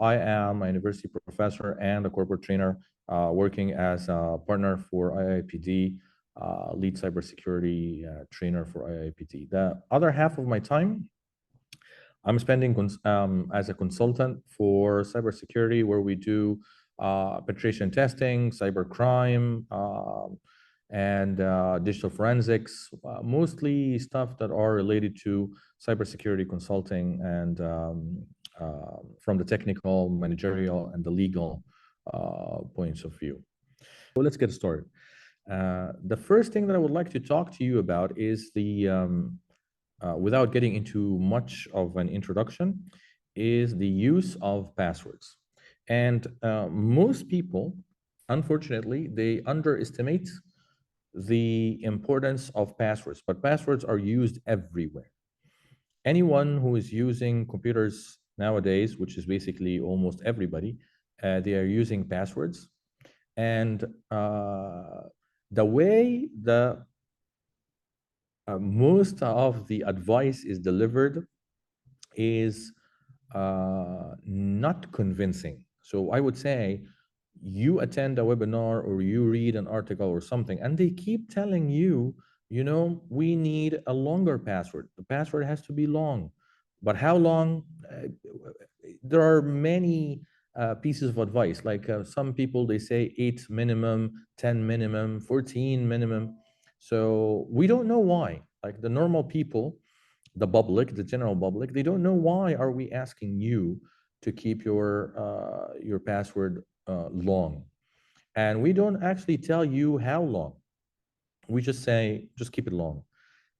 I am a university professor and a corporate trainer working as a partner for IIPD, lead cybersecurity trainer for IIPD. The other half of my time, I'm spending as a consultant for cybersecurity, where we do penetration testing, cybercrime, and digital forensics, mostly stuff that are related to cybersecurity consulting and from the technical, managerial, and the legal points of view. So let's get started. The first thing that I would like to talk to you about is without getting into much of an introduction, is the use of passwords. And most people, unfortunately, they underestimate the importance of passwords, but passwords are used everywhere. Anyone who is using computers nowadays, which is basically almost everybody, they are using passwords. And the way most of the advice is delivered is not convincing. So I would say you attend a webinar or you read an article or something, and they keep telling you, we need a longer password. The password has to be long. But how long? There are many pieces of advice. Like some people, they say 8 minimum, 10 minimum, 14 minimum. So we don't know why. Like the normal people, the public, the general public, they don't know why are we asking you to keep your password long. And we don't actually tell you how long. We just say, just keep it long.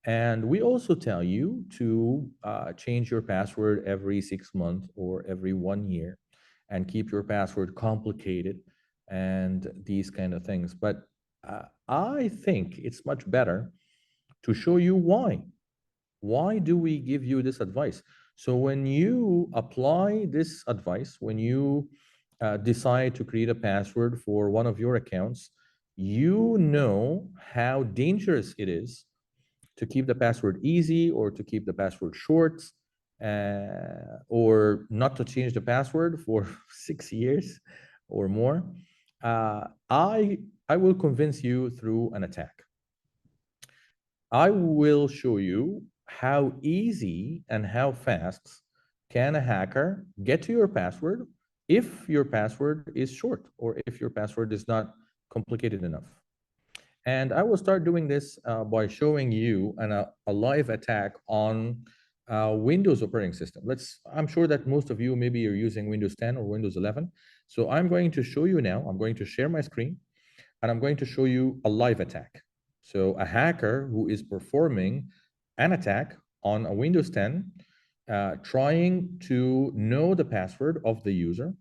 And we also tell you to change your password every 6 months or every 1 year and keep your password complicated and these kind of things. But I think it's much better to show you why. Why do we give you this advice? So when you apply this advice, when you decide to create a password for one of your accounts, you know how dangerous it is to keep the password easy or to keep the password short, or not to change the password for 6 years or more. I will convince you through an attack. I will show you how easy and how fast can a hacker get to your password if your password is short or if your password is not complicated enough. And I will start doing this by showing you a live attack on Windows operating system. I'm sure that most of you maybe you're using Windows 10 or Windows 11. So I'm going to show you now, I'm going to share my screen, and I'm going to show you a live attack. So a hacker who is performing an attack on a Windows 10, trying to know the password of the user.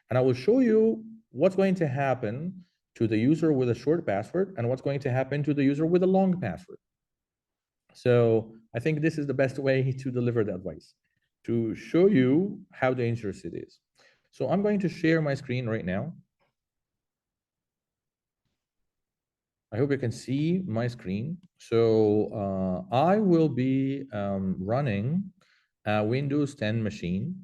And I will show you what's going to happen to the user with a short password and what's going to happen to the user with a long password. So I think this is the best way to deliver the advice, to show you how dangerous it is. So I'm going to share my screen right now. I hope you can see my screen. So I will be running a Windows 10 machine.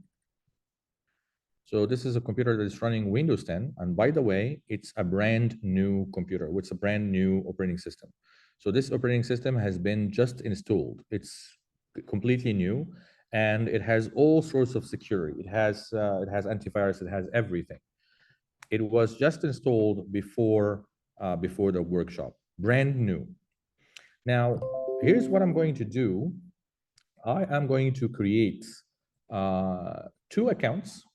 So this is a computer that is running Windows 10. And by the way, it's a brand new computer. It's a brand new operating system. So this operating system has been just installed. It's completely new, and it has all sorts of security. It has antivirus. It has everything. It was just installed before the workshop, brand new. Now, here's what I'm going to do. I am going to create 2 accounts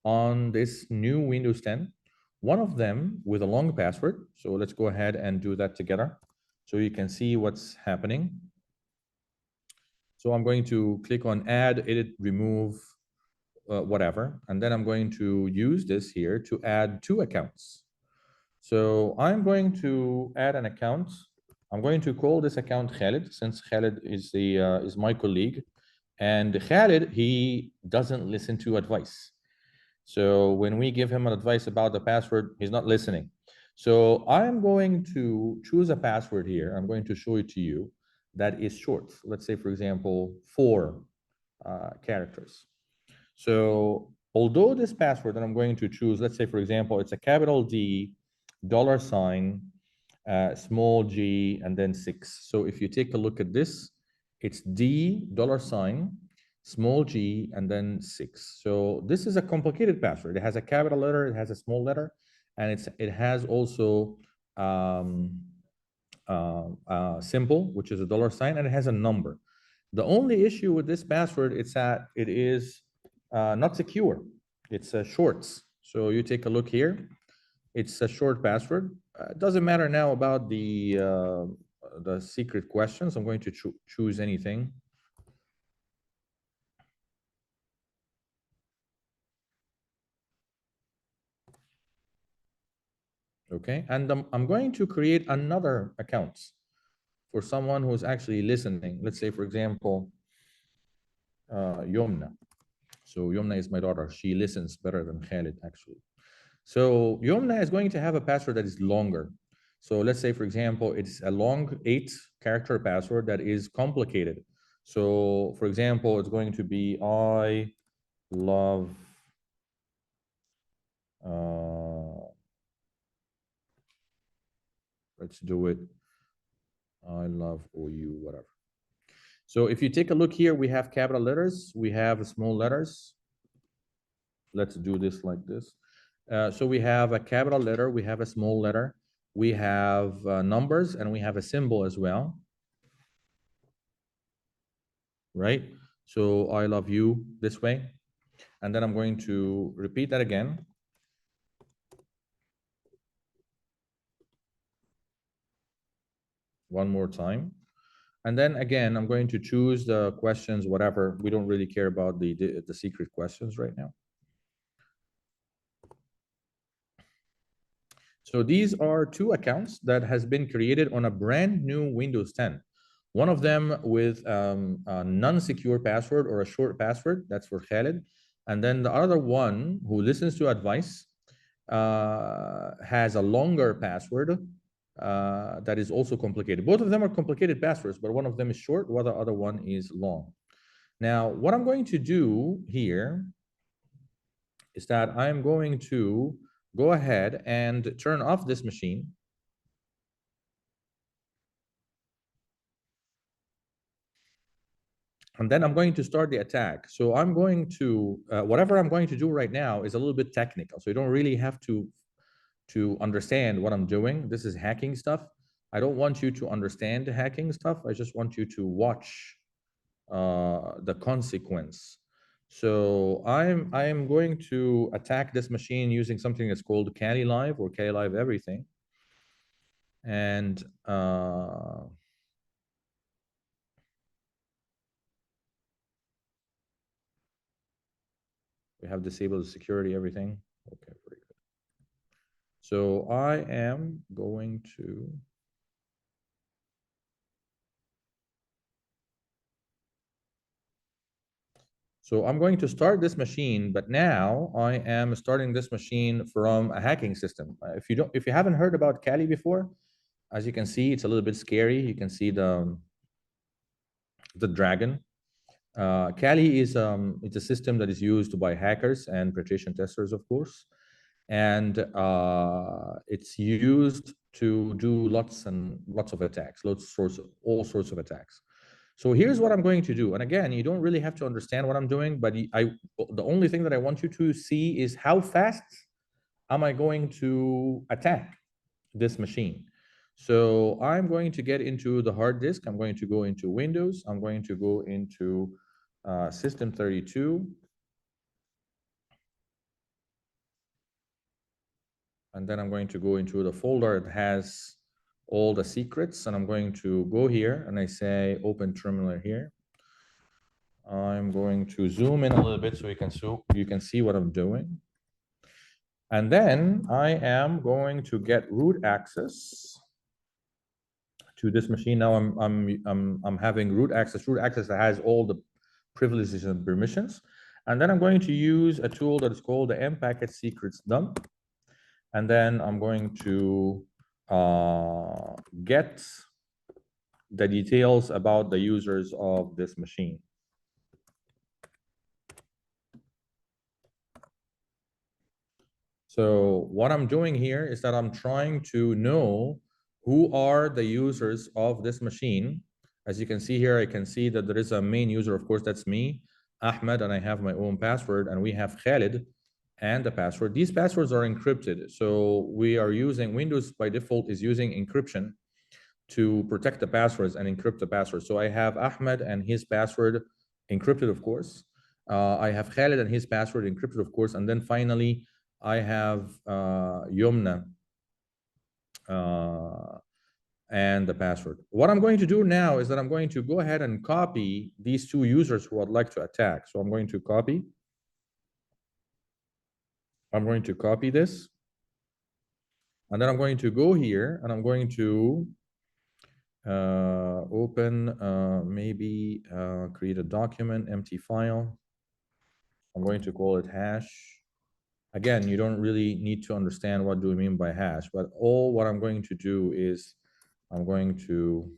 on this new Windows 10, one of them with a long password. So let's go ahead and do that together so you can see what's happening. So I'm going to click on add, edit, remove, whatever. And then I'm going to use this here to add 2 accounts. So I'm going to add an account. I'm going to call this account Khalid, since Khalid is my colleague. And Khalid, he doesn't listen to advice. So when we give him an advice about the password, he's not listening. So I'm going to choose a password here. I'm going to show it to you that is short. Let's say, for example, 4 characters. So although this password that I'm going to choose, let's say, for example, it's a capital D, $, small g, and then 6. So if you take a look at this, it's D, $, small g, and then 6. So this is a complicated password. It has a capital letter, it has a small letter, and it has also symbol, which is a $, and it has a number. The only issue with this password is that it is not secure. It's shorts. So you take a look here. It's a short password. It doesn't matter now about the secret questions. I'm going to choose anything. Okay, and I'm going to create another account for someone who's actually listening. Let's say, for example, Yomna. So Yomna is my daughter. She listens better than Khalid, actually. So Yomna is going to have a password that is longer. So let's say, for example, it's a long 8-character password that is complicated. So for example, it's going to be I love let's do it. I love OU, whatever. So if you take a look here, we have capital letters, we have small letters. Let's do this like this. So we have a capital letter, we have a small letter, we have numbers, and we have a symbol as well. Right? So I love you this way. And then I'm going to repeat that again. One more time. And then again, I'm going to choose the questions, whatever. We don't really care about the secret questions right now. So these are 2 accounts that has been created on a brand new Windows 10. One of them with a non-secure password or a short password, that's for Khalid. And then the other one who listens to advice has a longer password that is also complicated. Both of them are complicated passwords, but one of them is short, while the other one is long. Now, what I'm going to do here is that I'm going to go ahead and turn off this machine. And then I'm going to start the attack. So I'm going to, whatever I'm going to do right now is a little bit technical. So you don't really have to understand what I'm doing. This is hacking stuff. I don't want you to understand the hacking stuff. I just want you to watch the consequence. So I'm going to attack this machine using something that's called Kali Live or Kali Live everything. And we have disabled security, everything. Okay, very good. So I am going to So I'm going to start this machine, but now I am starting this machine from a hacking system. If you haven't heard about Kali before, as you can see, it's a little bit scary. You can see the dragon. Kali is it's a system that is used by hackers and penetration testers, of course, and it's used to do lots and lots of attacks, all sorts of attacks. So here's what I'm going to do. And again, you don't really have to understand what I'm doing, but the only thing that I want you to see is how fast am I going to attack this machine. So I'm going to get into the hard disk. I'm going to go into Windows. I'm going to go into System 32. And then I'm going to go into the folder that has all the secrets. And I'm going to go here and I say open terminal here. I'm going to zoom in a little bit so you can see what I'm doing. And then I am going to get root access to this machine. Now I'm having root access that has all the privileges and permissions. And then I'm going to use a tool that is called the mPacket secrets dump. And then I'm going to get the details about the users of this machine. So what I'm doing here is that I'm trying to know who are the users of this machine. As you can see here, I can see that there is a main user, of course, that's me, Ahmed, and I have my own password, and we have Khalid and the password. These passwords are encrypted. So we are using, Windows by default is using encryption to protect the passwords and encrypt the passwords. So I have Ahmed and his password encrypted, of course. I have Khalid and his password encrypted, of course. And then finally, I have Yumna and the password. What I'm going to do now is that I'm going to go ahead and copy these two users who I'd like to attack. So I'm going to copy. I'm going to copy this. And then I'm going to go here and I'm going to open, maybe create a document, empty file. I'm going to call it hash. Again, you don't really need to understand what do we mean by hash, but all what I'm going to do is I'm going to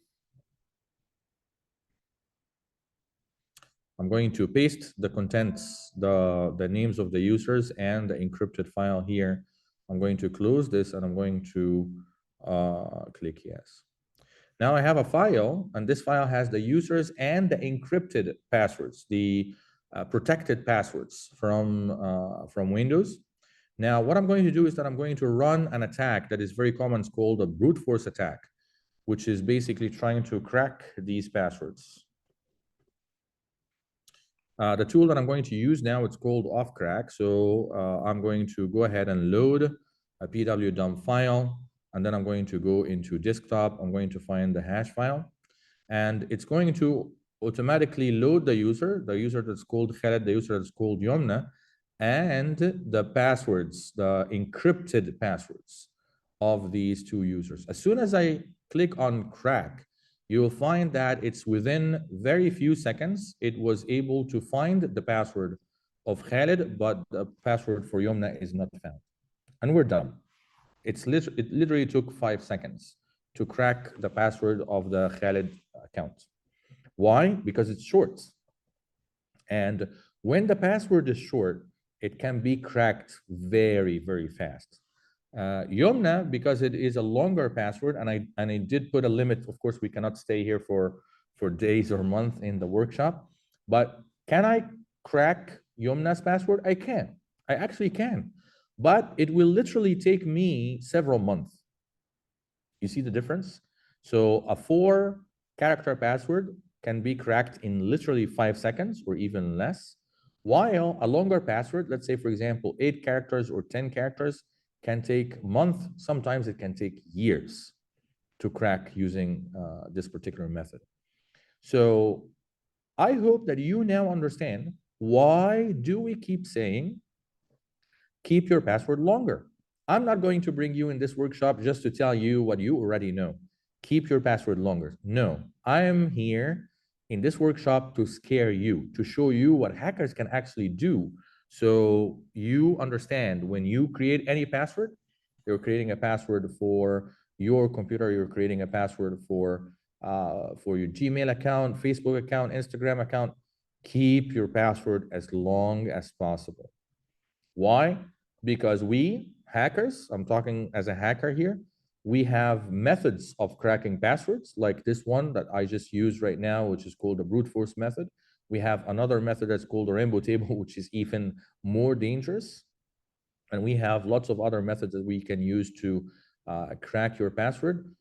paste the contents, the names of the users and the encrypted file here. I'm going to close this and I'm going to click yes. Now I have a file, and this file has the users and the encrypted passwords, the protected passwords from Windows. Now, what I'm going to do is that I'm going to run an attack that is very common. It's called a brute force attack, which is basically trying to crack these passwords. The tool that I'm going to use now, it's called offcrack. So I'm going to go ahead and load a pwdump file, and then I'm going to go into desktop. I'm going to find the hash file, and it's going to automatically load the user that's called Khaled, the user that's called Yomna, and the passwords, the encrypted passwords of these two users. As soon as I click on crack, you will find that it's within very few seconds, it was able to find the password of Khaled, but the password for Yomna is not found. And we're done. It literally took 5 seconds to crack the password of the Khaled account. Why? Because it's short. And when the password is short, it can be cracked very, very fast. Yomna, because it is a longer password, and I did put a limit. Of course, we cannot stay here for days or months in the workshop. But can I crack Yomna's password? I can. I actually can. But it will literally take me several months. You see the difference? So a 4-character password can be cracked in literally 5 seconds or even less, while a longer password, let's say, for example, 8 characters or 10 characters, can take months. Sometimes it can take years to crack using this particular method. So I hope that you now understand why do we keep saying keep your password longer. I'm not going to bring you in this workshop just to tell you what you already know. Keep your password longer. No, I am here in this workshop to scare you, to show you what hackers can actually do. So you understand when you create any password, you're creating a password for your computer, you're creating a password for your Gmail account, Facebook account, Instagram account. Keep your password as long as possible. Why? Because we hackers, I'm talking as a hacker here, we have methods of cracking passwords like this one that I just used right now, which is called the brute force method. We have another method that's called the rainbow table, which is even more dangerous. And we have lots of other methods that we can use to crack your password.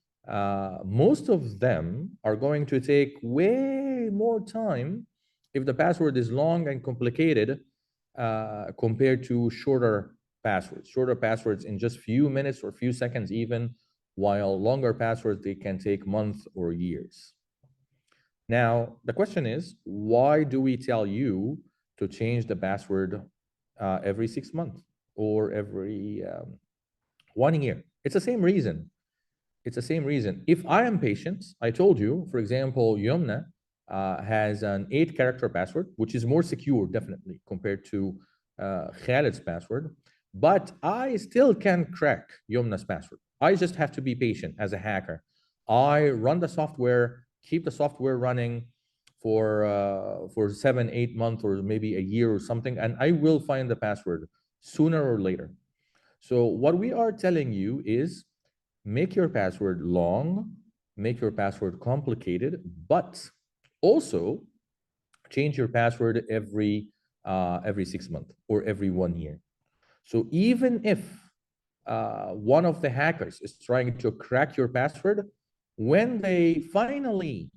Most of them are going to take way more time if the password is long and complicated compared to shorter passwords. Shorter passwords in just few minutes or few seconds even, while longer passwords, they can take months or years. Now, the question is, why do we tell you to change the password every 6 months or every 1 year? It's the same reason. It's the same reason. If I am patient, I told you, for example, Yomna has an 8-character password, which is more secure, definitely, compared to Khalid's password. But I still can crack Yomna's password. I just have to be patient as a hacker. I run the software, keep the software running for 7, 8 months, or maybe a year or something, and I will find the password sooner or later. So what we are telling you is make your password long, make your password complicated, but also change your password every 6 months or every 1 year. So even if one of the hackers is trying to crack your password, when they finally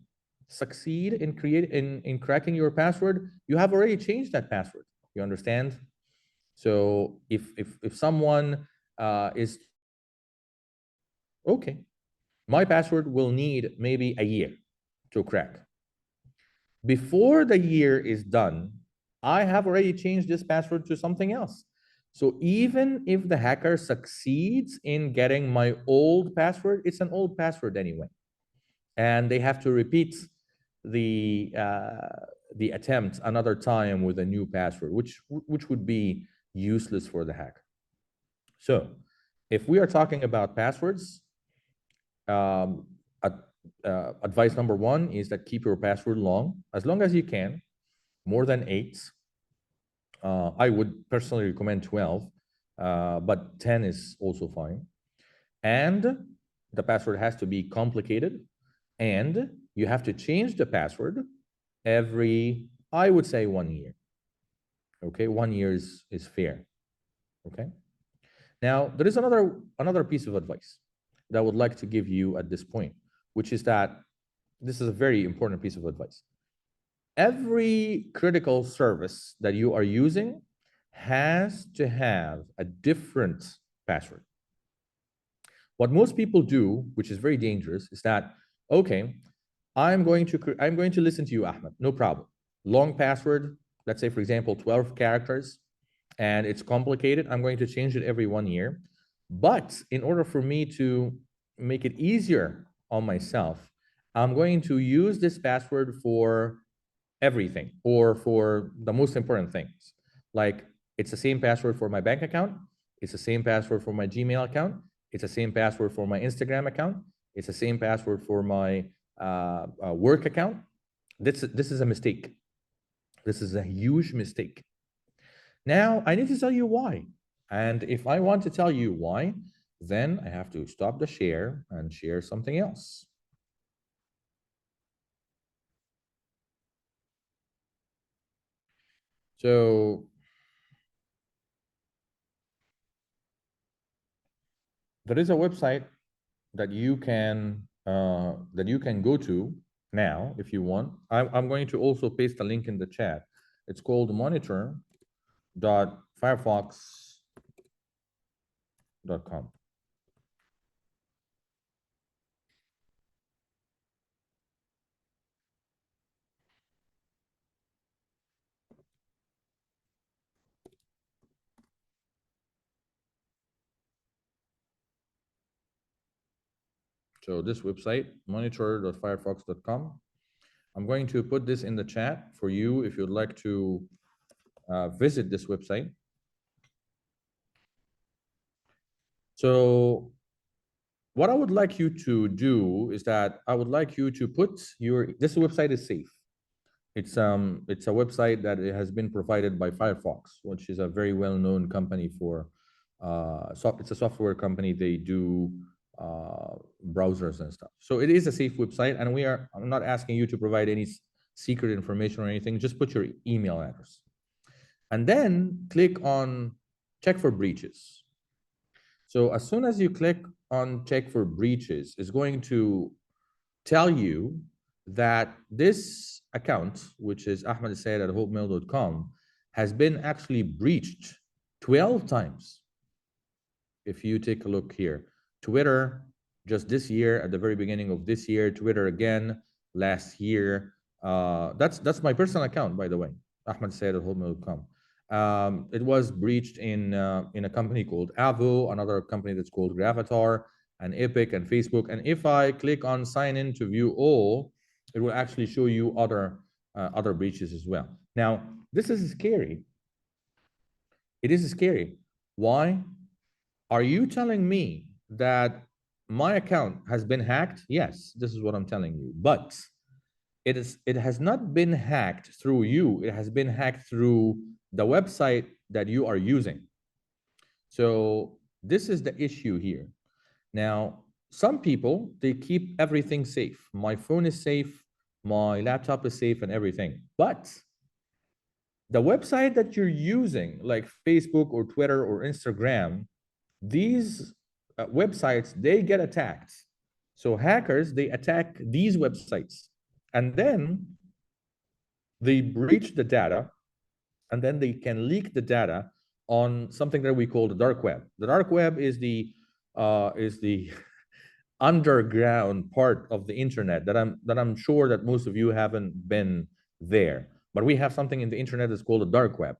succeed in cracking your password, you have already changed that password. You understand? So if someone is okay, my password will need maybe a year to crack. Before the year is done, I have already changed this password to something else. So even if the hacker succeeds in getting my old password, it's an old password anyway. And they have to repeat the attempt another time with a new password, which would be useless for the hacker. So if we are talking about passwords, um, advice number one is that keep your password as long as you can, more than 8. I would personally recommend 12, but 10 is also fine. And the password has to be complicated, and you have to change the password every, I would say, 1 year. Okay, 1 year is fair. Okay. Now, there is another piece of advice that I would like to give you at this point, which is that this is a very important piece of advice. Every critical service that you are using has to have a different password. What most people do, which is very dangerous, is that, okay, I'm going to listen to you, Ahmed, no problem. Long password, let's say, for example, 12 characters, and it's complicated. I'm going to change it every 1 year. But in order for me to make it easier on myself, I'm going to use this password for everything or for the most important things. Like it's the same password for my bank account. It's the same password for my Gmail account. It's the same password for my Instagram account. It's the same password for my work account. This is a mistake. This is a huge mistake. Now, I need to tell you why. And if I want to tell you why, then I have to stop the share and share something else. So there is a website that you can go to now if you want. I'm going to also paste a link in the chat. It's called monitor.firefox.com. So this website, monitor.firefox.com. I'm going to put this in the chat for you if you'd like to visit this website. So what I would like you to do is that I would like you to put this website is safe. It's a website that it has been provided by Firefox, which is a very well-known company for it's a software company. They do browsers and stuff. So it is a safe website, and I'm not asking you to provide any secret information or anything. Just put your email address, and then click on check for breaches. So as soon as you click on check for breaches, it's going to tell you that this account, which is ahmedsayed@hotmail.com, has been actually breached 12 times. If you take a look here, Twitter, just this year, at the very beginning of this year, Twitter again, last year. That's my personal account, by the way, ahmedsayed@hotmail.com. It was breached in a company called Avo, another company that's called Gravatar, and Epic and Facebook. And if I click on sign in to view all, it will actually show you other breaches as well. Now, this is scary. It is scary. Why? Are you telling me that my account has been hacked? Yes, this is what I'm telling you. But it has not been hacked through you. It has been hacked through the website that you are using. So This is the issue here. Now, some people, they keep everything safe. My phone is safe, my laptop is safe, and everything. But the website that you're using, like Facebook or Twitter or Instagram, these websites, they get attacked. So hackers, they attack these websites, and then they breach the data, and then they can leak the data on something that we call the dark web. The dark web is the underground part of the internet that I'm sure that most of you haven't been there. But we have something in the internet that's called the dark web.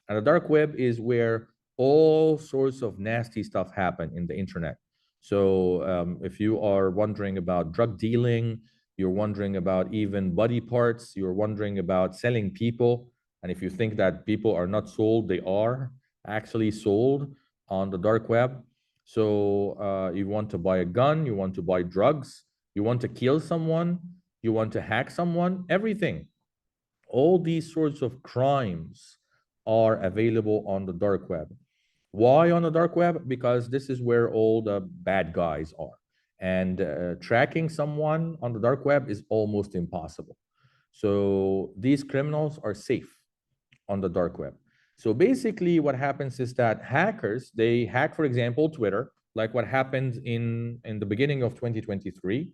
And the dark web is where all sorts of nasty stuff happen in the internet. So if you are wondering about drug dealing, you're wondering about even body parts, you're wondering about selling people, and if you think that people are not sold, they are actually sold on the dark web. So you want to buy a gun, you want to buy drugs, you want to kill someone, you want to hack someone, everything. All these sorts of crimes are available on the dark web. Why on the dark web? Because this is where all the bad guys are. And tracking someone on the dark web is almost impossible. So these criminals are safe on the dark web. So basically what happens is that hackers, they hack, for example, Twitter, like what happened in the beginning of 2023.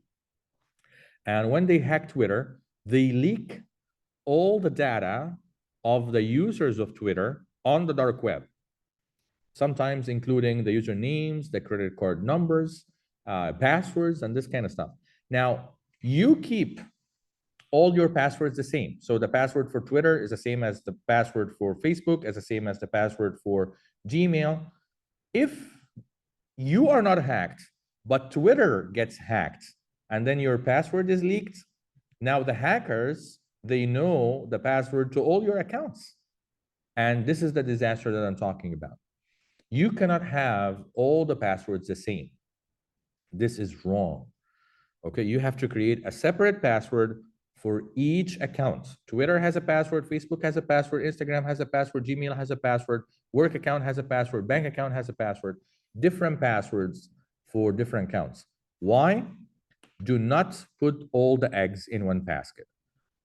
And when they hack Twitter, they leak all the data of the users of Twitter on the dark web, sometimes including the usernames, the credit card numbers, passwords, and this kind of stuff. Now, you keep all your passwords the same. So the password for Twitter is the same as the password for Facebook, as the same as the password for Gmail. If you are not hacked, but Twitter gets hacked, and then your password is leaked, now the hackers, they know the password to all your accounts. And this is the disaster that I'm talking about. You cannot have all the passwords the same. This is wrong. Okay, you have to create a separate password for each account. Twitter has a password, Facebook has a password, Instagram has a password, Gmail has a password, work account has a password, bank account has a password, different passwords for different accounts. Why? Do not put all the eggs in one basket.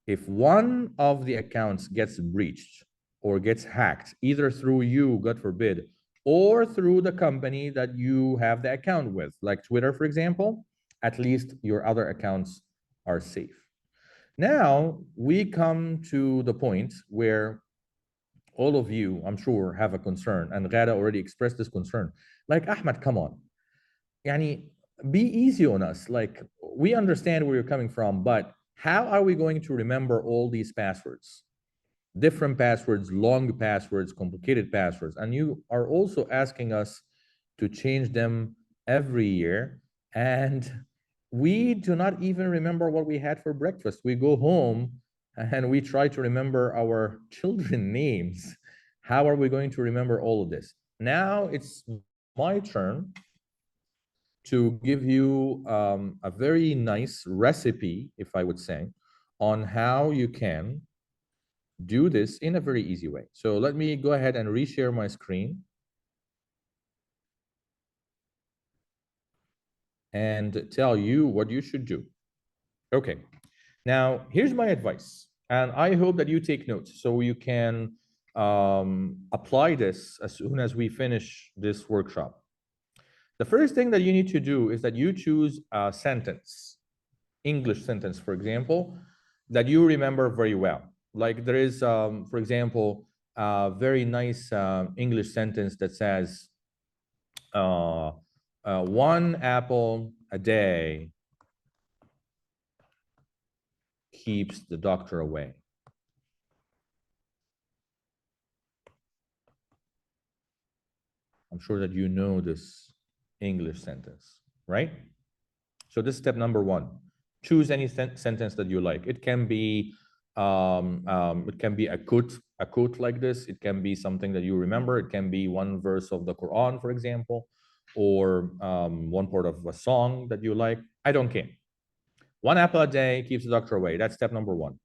If one of the accounts gets breached or gets hacked, either through you, God forbid, or through the company that you have the account with, like Twitter, for example, at least your other accounts are safe. Now we come to the point where all of you, I'm sure, have a concern, and Ghada already expressed this concern. Like, Ahmed, come on. Yani, be easy on us. Like, we understand where you're coming from, but how are we going to remember all these passwords? Different passwords, long passwords, complicated passwords. And you are also asking us to change them every year. And we do not even remember what we had for breakfast. We go home and we try to remember our children names. How are we going to remember all of this? Now it's my turn to give you a very nice recipe, if I would say, on how you can do this in a very easy way. So let me go ahead and reshare my screen and tell you what you should do. Okay, now here's my advice, and I hope that you take notes so you can apply this as soon as we finish this workshop. The first thing that you need to do is that you choose a sentence, English sentence, for example, that you remember very well. Like there is, for example, a very nice English sentence that says, one apple a day keeps the doctor away. I'm sure that you know this English sentence, right? So this is step number one. Choose any sentence that you like. It can be a quote like this. It can be something that you remember. It can be one verse of the Quran, for example, or one part of a song that you like. I don't care. One apple a day keeps the doctor away. That's step number one.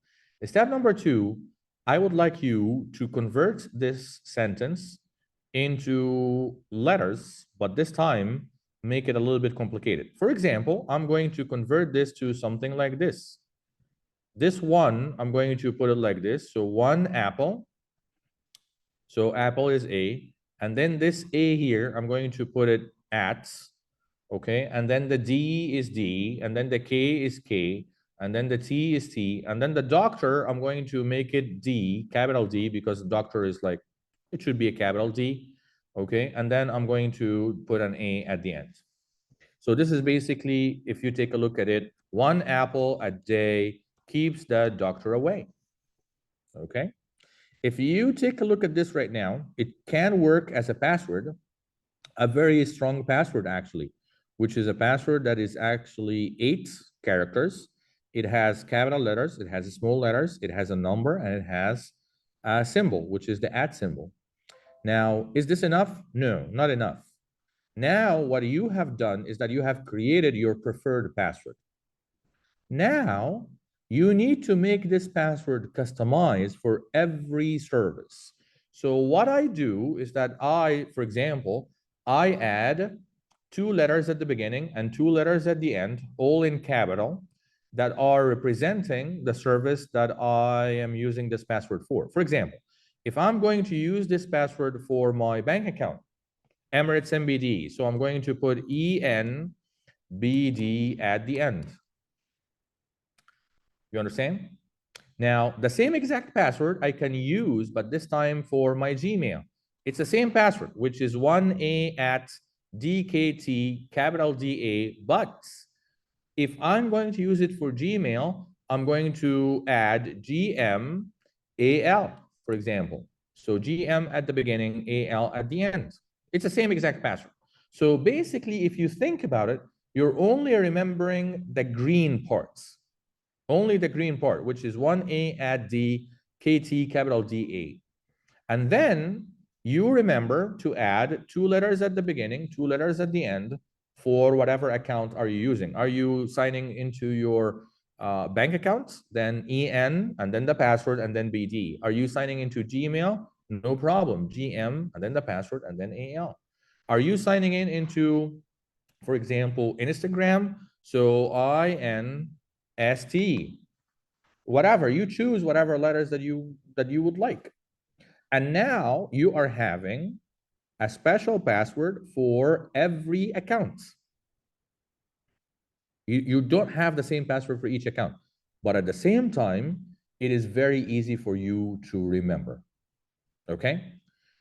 Step number two, I would like you to convert this sentence into letters, but this time make it a little bit complicated. For example, I'm going to convert this to something like this. This one, I'm going to put it like this. So one apple. So apple is A. And then this A here, I'm going to put it at. Okay. And then the D is D. And then the K is K. And then the T is T. And then the doctor, I'm going to make it D, capital D, because doctor is like, it should be a capital D. Okay. And then I'm going to put an A at the end. So this is basically, if you take a look at it, one apple a day keeps the doctor away. Okay. If you take a look at this right now, it can work as a password, a very strong password actually, which is a password that is actually 8 characters. It has capital letters, it has small letters, it has a number, and it has a symbol, which is the @ symbol. Now, is this enough? No, not enough. Now, what you have done is that you have created your preferred password. Now, you need to make this password customized for every service. So what I do is that for example, I add 2 letters at the beginning and 2 letters at the end, all in capital, that are representing the service that I am using this password for. For example, if I'm going to use this password for my bank account, Emirates MBD, so I'm going to put ENBD at the end. You understand? Now, the same exact password I can use, but this time for my Gmail. It's the same password, which is 1A@DKT, capital DA, but if I'm going to use it for Gmail, I'm going to add GMAL, for example. So GM at the beginning, AL at the end. It's the same exact password. So basically, if you think about it, you're only remembering the green parts. Only the green part, which is 1A@D, KT, capital DA. And then you remember to add 2 letters at the beginning, 2 letters at the end for whatever account are you using. Are you signing into your bank account? Then EN, and then the password, and then BD. Are you signing into Gmail? No problem. GM, and then the password, and then AL. Are you signing into, for example, Instagram? So INST, whatever you choose, whatever letters that you would like. And now you are having a special password for every account. You don't have the same password for each account, but at the same time, it is very easy for you to remember. Okay.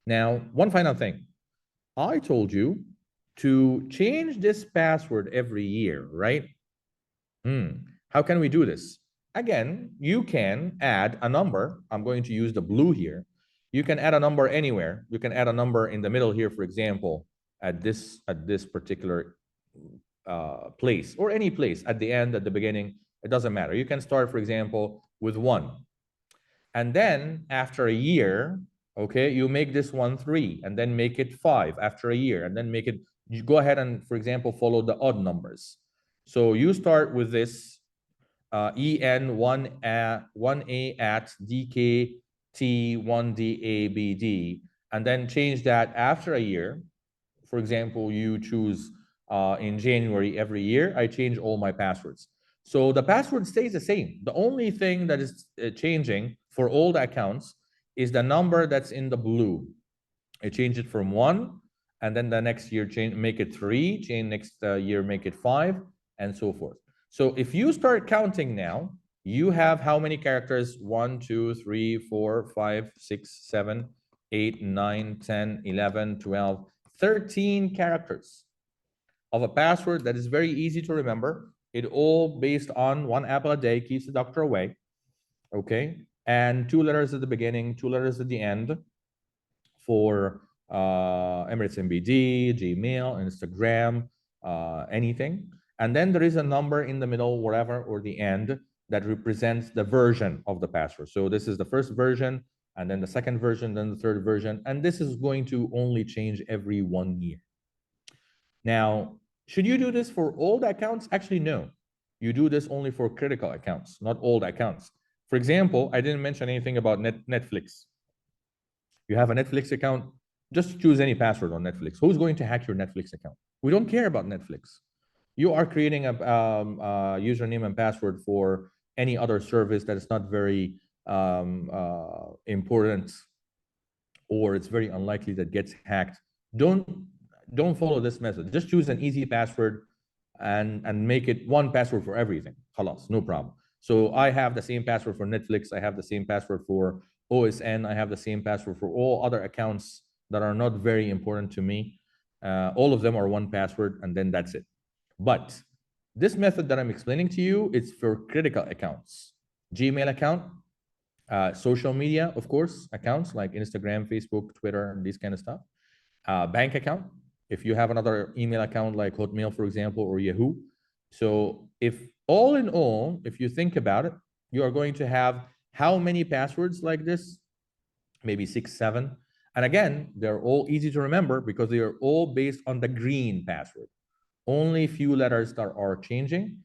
Now, one final thing. I told you to change this password every year, right? How can we do this? Again, you can add a number. I'm going to use the blue here. You can add a number anywhere. You can add a number in the middle here, for example, at this particular place, or any place at the end, at the beginning. It doesn't matter. You can start, for example, with 1. And then after a year, okay, you make this one 3, and then make it 5 after a year, and then make it, you go ahead and, for example, follow the odd numbers. So you start with this EN1A@DKT1DABD, and then change that after a year. For example, you choose in January every year, I change all my passwords. So the password stays the same. The only thing that is changing for all the accounts is the number that's in the blue. I change it from 1, and then the next year make it 3, next year make it 5, and so forth. So if you start counting now, you have how many characters? 1, 2, 3, 4, 5, 6, 7, 8, 9, 10, 11, 12, 13 characters of a password that is very easy to remember. It all based on 1 apple a day keeps the doctor away. Okay. And 2 letters at the beginning, 2 letters at the end for Emirates MBD, Gmail, Instagram, anything. And then there is a number in the middle, wherever, or the end, that represents the version of the password. So this is the first version, and then the second version, then the third version. And this is going to only change every 1 year. Now, should you do this for old accounts? Actually, no. You do this only for critical accounts, not old accounts. For example, I didn't mention anything about Netflix. You have a Netflix account, Just choose any password on Netflix. Who's going to hack your Netflix account? We don't care about Netflix. You are creating a username and password for any other service that is not very important, or it's very unlikely that gets hacked. Don't don't follow this method. Just choose an easy password and make it one password for everything. Khalas, no problem. So I have the same password for Netflix. I have the same password for OSN. I have the same password for all other accounts that are not very important to me. All of them are one password, and then that's it. But this method that I'm explaining to you, it's for critical accounts. Gmail account, social media, of course, accounts like Instagram, Facebook, Twitter, and these kind of stuff. Bank account, if you have another email account like Hotmail, for example, or Yahoo. So if all in all, if you think about it, you are going to have how many passwords like this? Maybe 6, 7. And again, they're all easy to remember because they are all based on the green password. Only a few letters that are changing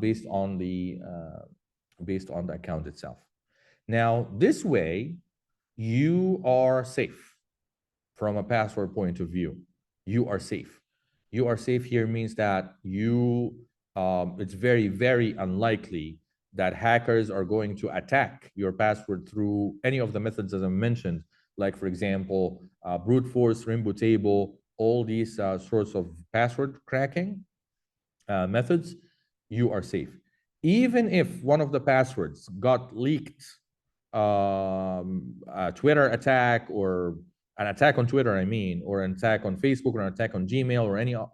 based on the account itself. Now, this way, you are safe from a password point of view. You are safe. You are safe here means that it's very, very unlikely that hackers are going to attack your password through any of the methods as I mentioned, like, for example, brute force, rainbow table, all these sorts of password cracking methods. You are safe. Even if one of the passwords got leaked, a Twitter attack, or an attack on Twitter, I mean, or an attack on Facebook, or an attack on Gmail,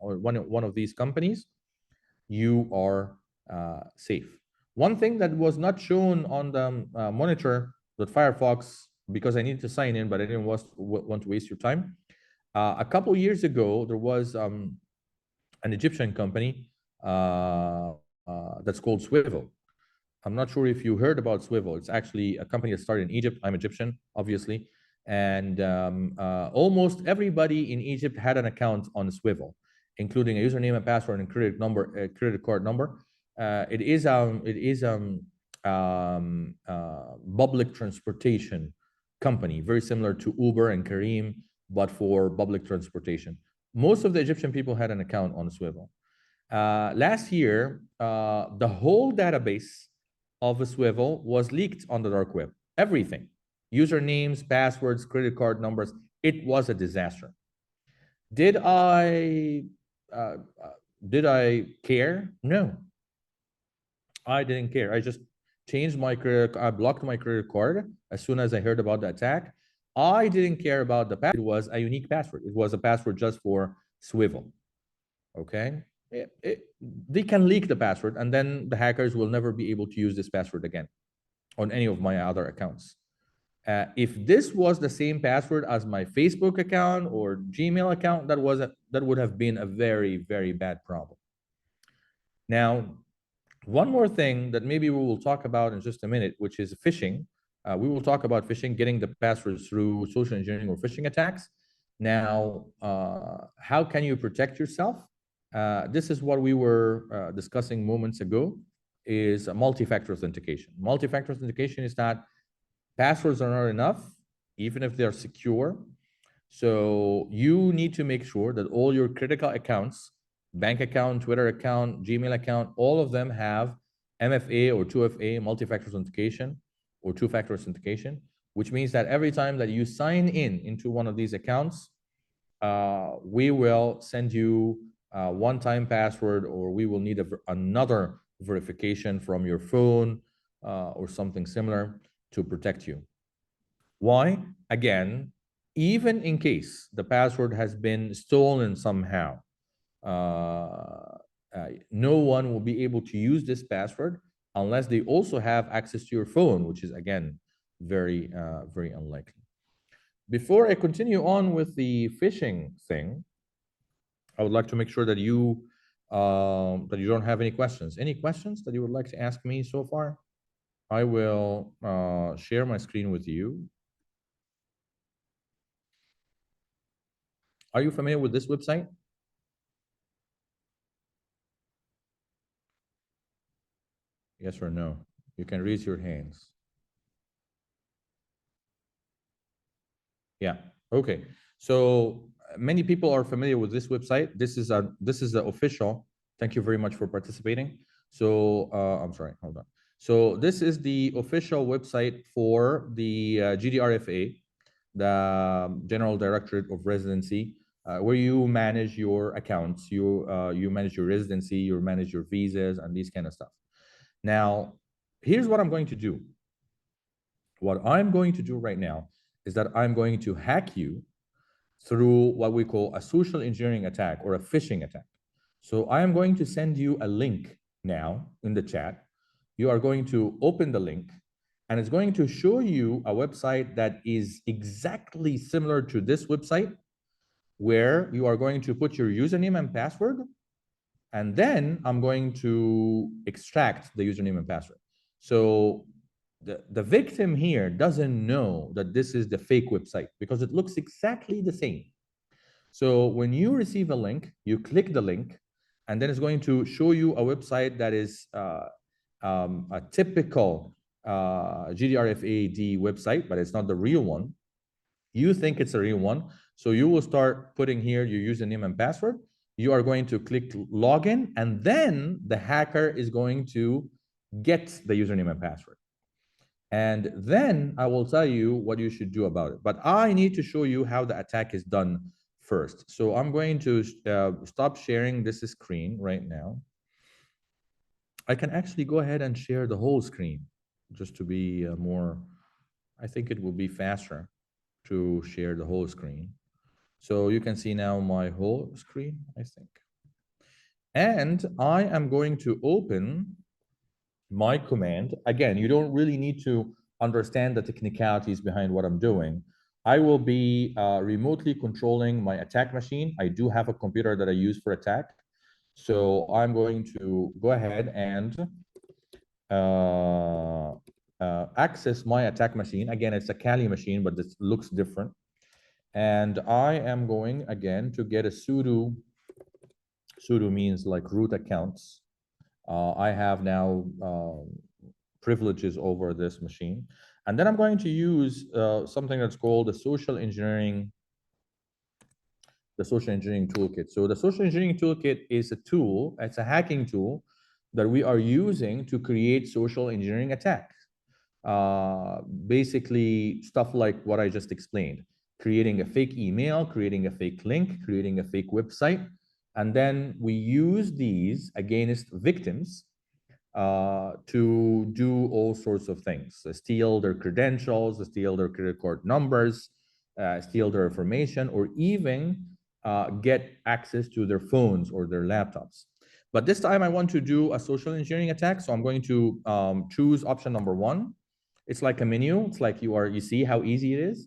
or one of these companies, you are safe. One thing that was not shown on the monitor that Firefox, because I needed to sign in, but I didn't want to waste your time. A couple years ago, there was an Egyptian company that's called Swivel. I'm not sure if you heard about Swivel. It's actually a company that started in Egypt. I'm Egyptian, obviously. And almost everybody in Egypt had an account on Swivel, including a username and password and credit card number. It is public transportation company, very similar to Uber and Careem, but for public transportation. Most of the Egyptian people had an account on Swivel. Last year, the whole database of a Swivel was leaked on the dark web. Everything, usernames, passwords, credit card numbers. It was a disaster. Did I uh, care? No, I didn't care. I just changed my credit. I blocked my credit card as soon as I heard about the attack. I didn't care about the password. It was a unique password. It was a password just for Swivel. Okay. They can leak the password, and then the hackers will never be able to use this password again on any of my other accounts. If this was the same password as my Facebook account or Gmail account, that would have been a very, very bad problem. Now, one more thing that maybe we will talk about in just a minute, which is phishing. We will talk about phishing, getting the passwords through social engineering or phishing attacks. Now, how can you protect yourself? This is what we were discussing moments ago, is multi-factor authentication. Multi-factor authentication is that passwords are not enough, even if they're secure. So you need to make sure that all your critical accounts, bank account, Twitter account, Gmail account, all of them have MFA or 2FA, multi-factor authentication or two-factor authentication, which means that every time that you sign in into one of these accounts, we will send you a one-time password, or we will need another verification from your phone or something similar to protect you. Why? Again, even in case the password has been stolen somehow, no one will be able to use this password unless they also have access to your phone, which is, again, very, very unlikely. Before I continue on with the phishing thing, I would like to make sure that you don't have any questions. Any questions that you would like to ask me so far? I will share my screen with you. Are you familiar with this website? Yes or no? You can raise your hands. Yeah. Okay. So many people are familiar with this website. This is the official. Thank you very much for participating. So I'm sorry, hold on. So this is the official website for the GDRFA, the General Directorate of Residency, where you manage your accounts, you manage your residency, you manage your visas, and these kind of stuff. Now, here's what I'm going to do. What I'm going to do right now is that I'm going to hack you through what we call a social engineering attack or a phishing attack. So I am going to send you a link now in the chat. You are going to open the link, and it's going to show you a website that is exactly similar to this website, where you are going to put your username and password, and then I'm going to extract the username and password. So the victim here doesn't know that this is the fake website because it looks exactly the same. So when you receive a link, you click the link, and then it's going to show you a website that is a typical GDRFAD website, but it's not the real one. You think it's a real one. So you will start putting here your username and password. You are going to click login, and then the hacker is going to get the username and password. And then I will tell you what you should do about it. But I need to show you how the attack is done first. So I'm going to stop sharing this screen right now. I can actually go ahead and share the whole screen just to be more, I think it will be faster to share the whole screen. So you can see now my whole screen, I think. And I am going to open my command. Again, you don't really need to understand the technicalities behind what I'm doing. I will be remotely controlling my attack machine. I do have a computer that I use for attack. So I'm going to go ahead and access my attack machine. Again, it's a Kali machine, but this looks different. And I am going again to get a sudo. Sudo means like root accounts. I have now privileges over this machine. And then I'm going to use something that's called the social engineering toolkit. So the social engineering toolkit is a tool, it's a hacking tool that we are using to create social engineering attacks. Basically stuff like what I just explained, creating a fake email, creating a fake link, creating a fake website. And then we use these against victims to do all sorts of things, steal their credentials, steal their credit card numbers, steal their information, or even get access to their phones or their laptops. But this time I want to do a social engineering attack. So I'm going to choose option number one. It's like a menu. It's like you see how easy it is.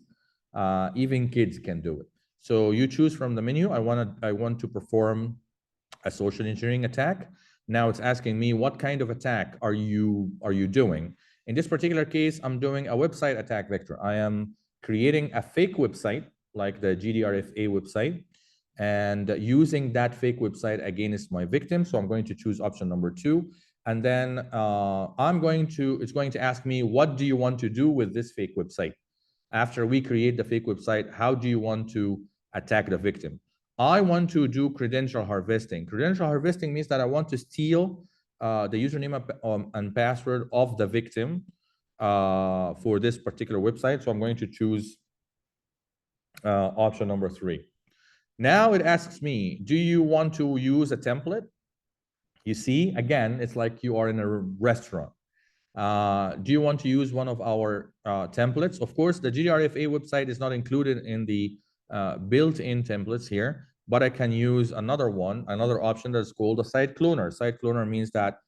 Even kids can do it. So you choose from the menu. I want to perform a social engineering attack. Now it's asking me what kind of attack are you doing? In this particular case, I'm doing a website attack vector. I am creating a fake website like the GDRFA website and using that fake website against my victim. So I'm going to choose option number two. And then it's going to ask me, what do you want to do with this fake website? After we create the fake website, how do you want to attack the victim? I want to do credential harvesting. Credential harvesting means that I want to steal the username and password of the victim for this particular website. So I'm going to choose option number three. Now it asks me, do you want to use a template? You see, again, it's like you are in a restaurant. Do you want to use one of our templates? Of course, the GDRFA website is not included in the built-in templates here, but I can use another option that's called a site cloner. Site cloner means that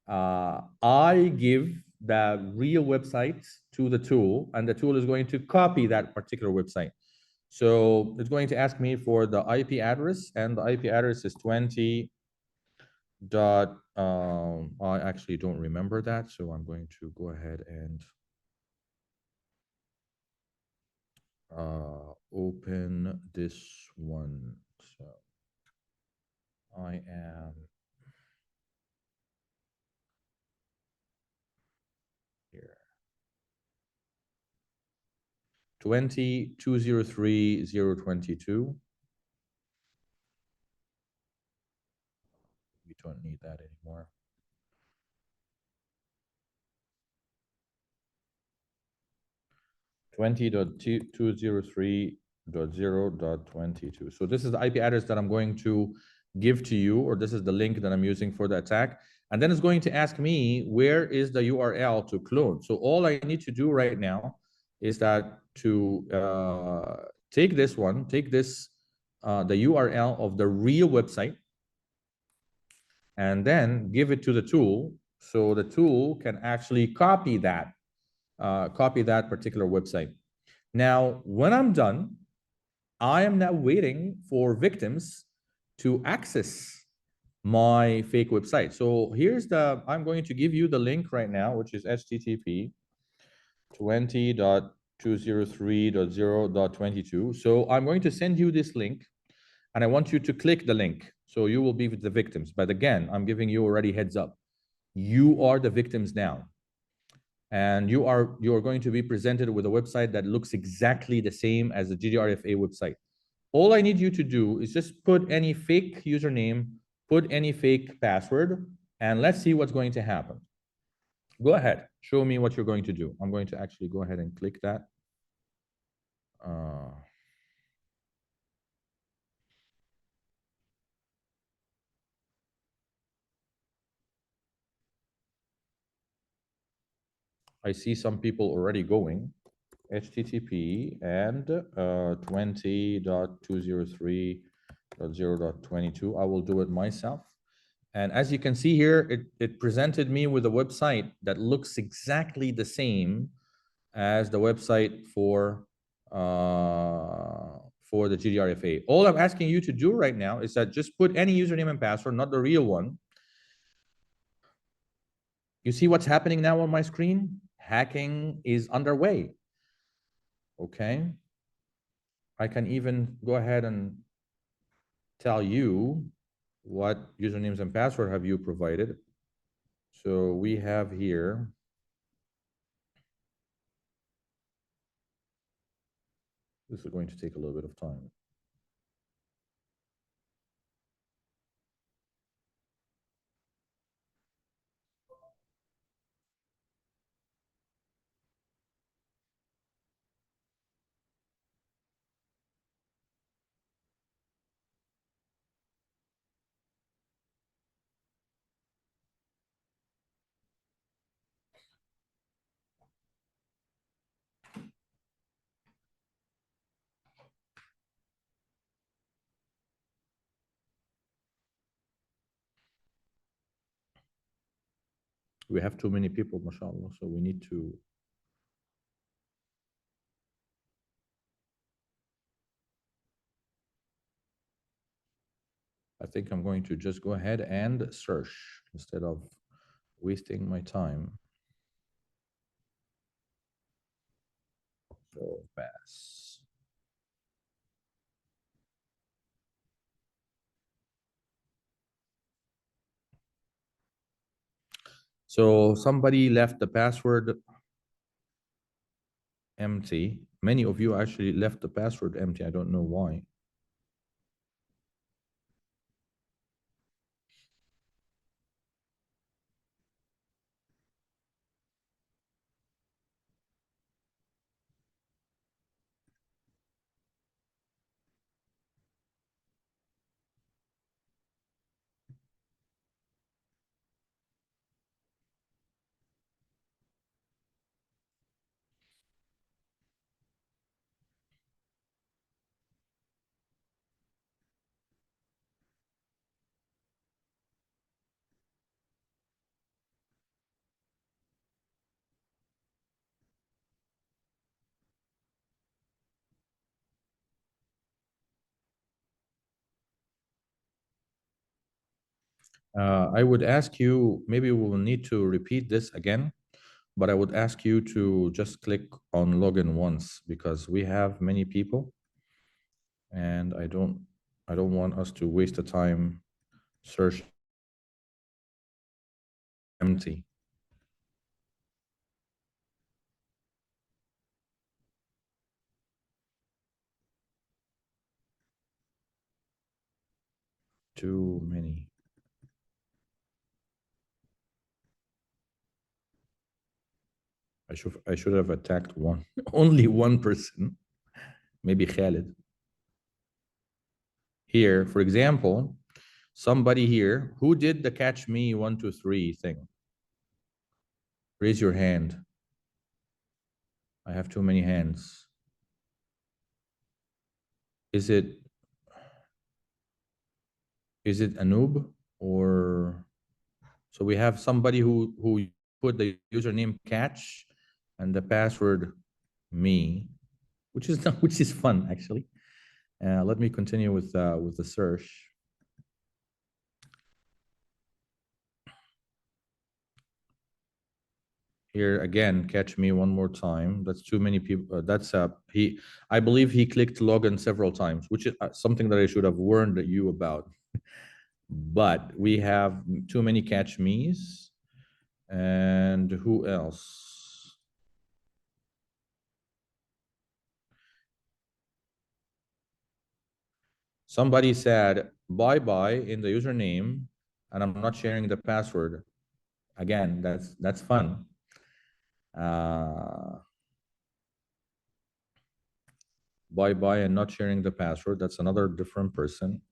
I give the real website to the tool, and the tool is going to copy that particular website. So it's going to ask me for the IP address, and the IP address is 20 dot I actually don't remember that, so I'm going to go ahead and open this one. So I am here. 20.203.022. We don't need that anymore. 20.203.0.22. So this is the IP address that I'm going to give to you, or this is the link that I'm using for the attack. And then it's going to ask me, where is the URL to clone? So all I need to do right now is that to take this, the URL of the real website, and then give it to the tool. So the tool can actually copy that particular website. Now, when I'm done, I am now waiting for victims to access my fake website. So I'm going to give you the link right now, which is http 20.203.0.22. So I'm going to send you this link, and I want you to click the link. So you will be with the victims. But again, I'm giving you already heads up. You are the victims now. And you are going to be presented with a website that looks exactly the same as the GDRFA website. All I need you to do is just put any fake username, put any fake password, and let's see what's going to happen. Go ahead, show me what you're going to do. I'm going to actually go ahead and click that. I see some people already going. HTTP and 20.203.0.22. I will do it myself. And as you can see here, it presented me with a website that looks exactly the same as the website for the GDRFA. All I'm asking you to do right now is that just put any username and password, not the real one. You see what's happening now on my screen? Hacking is underway. Okay. I can even go ahead and tell you what usernames and password have you provided. So we have here, this is going to take a little bit of time. We have too many people, mashallah, so we need to. I think I'm going to just go ahead and search instead of wasting my time. So pass. So somebody left the password empty. Many of you actually left the password empty. I don't know why. I would ask you, maybe we will need to repeat this again, but I would ask you to just click on login once, because we have many people and I don't want us to waste the time search empty. Too many. I should have attacked one, only one person, maybe Khalid. Here, for example, somebody here who did the catch me 1 2 3 thing. Raise your hand. I have too many hands. Is it Anub or so we have somebody who put the username catch and the password me, which is not, which is fun actually. Let me continue with the search. Here again, catch me one more time. That's too many people. That's he. I believe he clicked login several times, which is something that I should have warned you about. But we have too many catch me's. And who else? Somebody said bye-bye in the username, and I'm not sharing the password. Again, that's fun. Bye-bye and not sharing the password. That's another different person.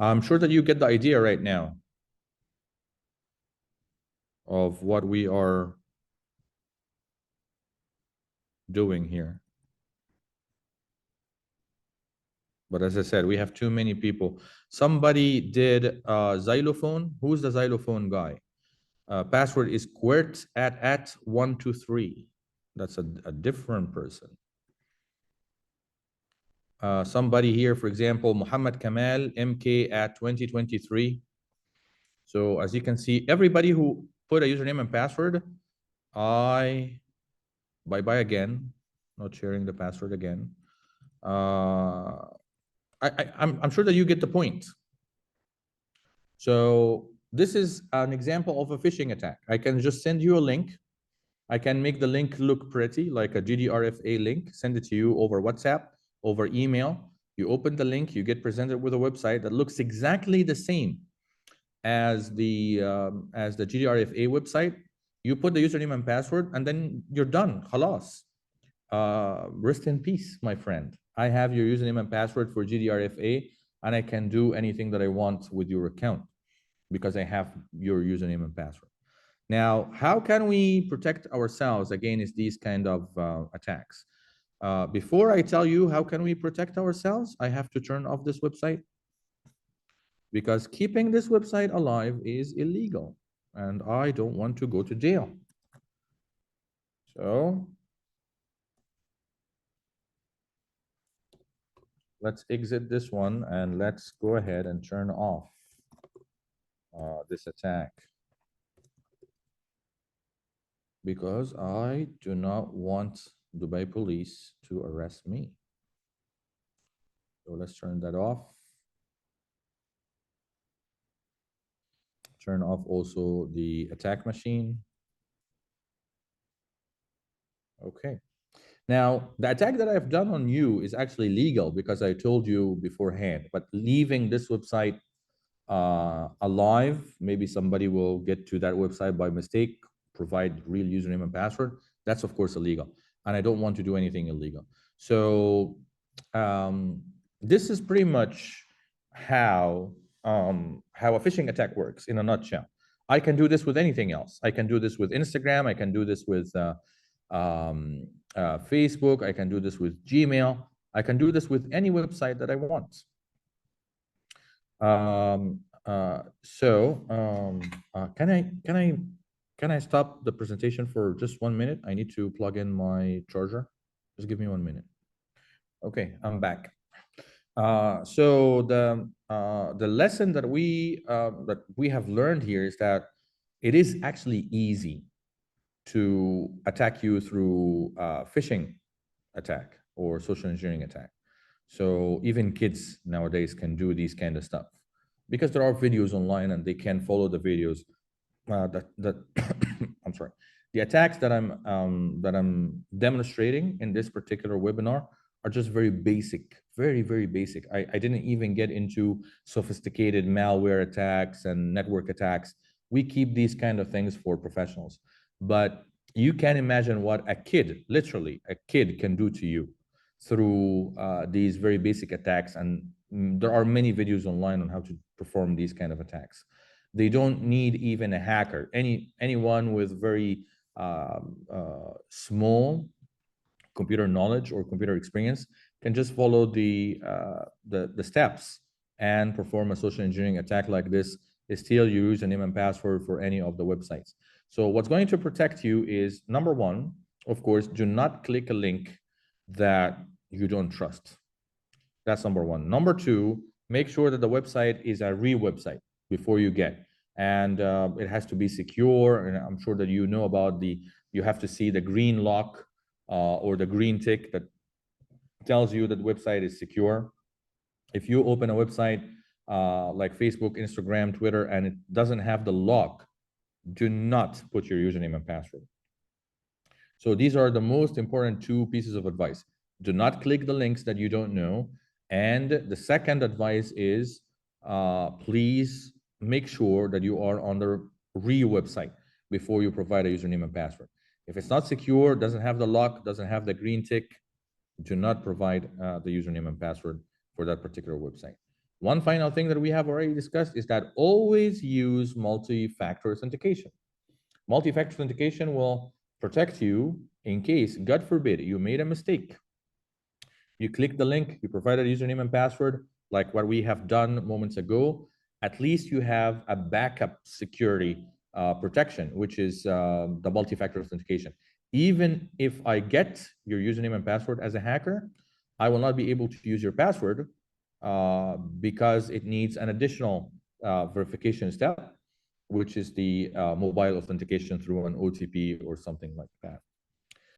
I'm sure that you get the idea right now of what we are doing here. But as I said, we have too many people. Somebody did xylophone. Who's the xylophone guy? Password is quirt at 123. That's a different person. Somebody here, for example, Muhammad Kamal, MK at 2023. So as you can see, everybody who put a username and password, bye-bye again, not sharing the password again. I'm sure that you get the point. So this is an example of a phishing attack. I can just send you a link. I can make the link look pretty, like a GDRFA link, send it to you over WhatsApp, over email. You open the link, you get presented with a website that looks exactly the same as the GDRFA website. You put the username and password, and then you're done. Khalas. Rest in peace, my friend. I have your username and password for GDRFA, and I can do anything that I want with your account because I have your username and password. Now, how can we protect ourselves against these kind of attacks? Before I tell you how can we protect ourselves, I have to turn off this website because keeping this website alive is illegal and I don't want to go to jail. So let's exit this one and let's go ahead and turn off this attack because I do not want Dubai police to arrest me. So let's turn that off. Turn off also the attack machine. Okay. Now, the attack that I've done on you is actually legal because I told you beforehand, but leaving this website alive, maybe somebody will get to that website by mistake, provide real username and password. That's of course illegal. And I don't want to do anything illegal. So this is pretty much how a phishing attack works in a nutshell. I can do this with anything else. I can do this with Instagram. I can do this with Facebook. I can do this with Gmail. I can do this with any website that I want. Can I stop the presentation for just 1 minute? I need to plug in my charger. Just give me 1 minute. Okay, I'm back. So the lesson that we have learned here is that it is actually easy to attack you through phishing attack or social engineering attack. So even kids nowadays can do these kind of stuff because there are videos online and they can follow the videos that I'm sorry. The attacks that I'm demonstrating in this particular webinar are just very basic, very, very basic. I didn't even get into sophisticated malware attacks and network attacks. We keep these kind of things for professionals. But you can imagine what a kid, literally a kid, can do to you through these very basic attacks. And there are many videos online on how to perform these kind of attacks. They don't need even a hacker. Anyone with very small computer knowledge or computer experience can just follow the steps and perform a social engineering attack like this, steal your username and password for any of the websites. So what's going to protect you is, number one, of course, do not click a link that you don't trust. That's number one. Number two, make sure that the website is a real website before you get. And it has to be secure. And I'm sure that you know about you have to see the green lock or the green tick that tells you that the website is secure. If you open a website like Facebook, Instagram, Twitter, and it doesn't have the lock, do not put your username and password. So these are the most important two pieces of advice. Do not click the links that you don't know. And the second advice is please make sure that you are on the real website before you provide a username and password. If it's not secure, doesn't have the lock, doesn't have the green tick, do not provide the username and password for that particular website. One final thing that we have already discussed is that always use multi-factor authentication. Multi-factor authentication will protect you in case, God forbid, you made a mistake. You click the link, you provide a username and password, like what we have done moments ago. At least you have a backup security protection, which is the multi-factor authentication. Even if I get your username and password as a hacker, I will not be able to use your password because it needs an additional verification step, which is the mobile authentication through an OTP or something like that.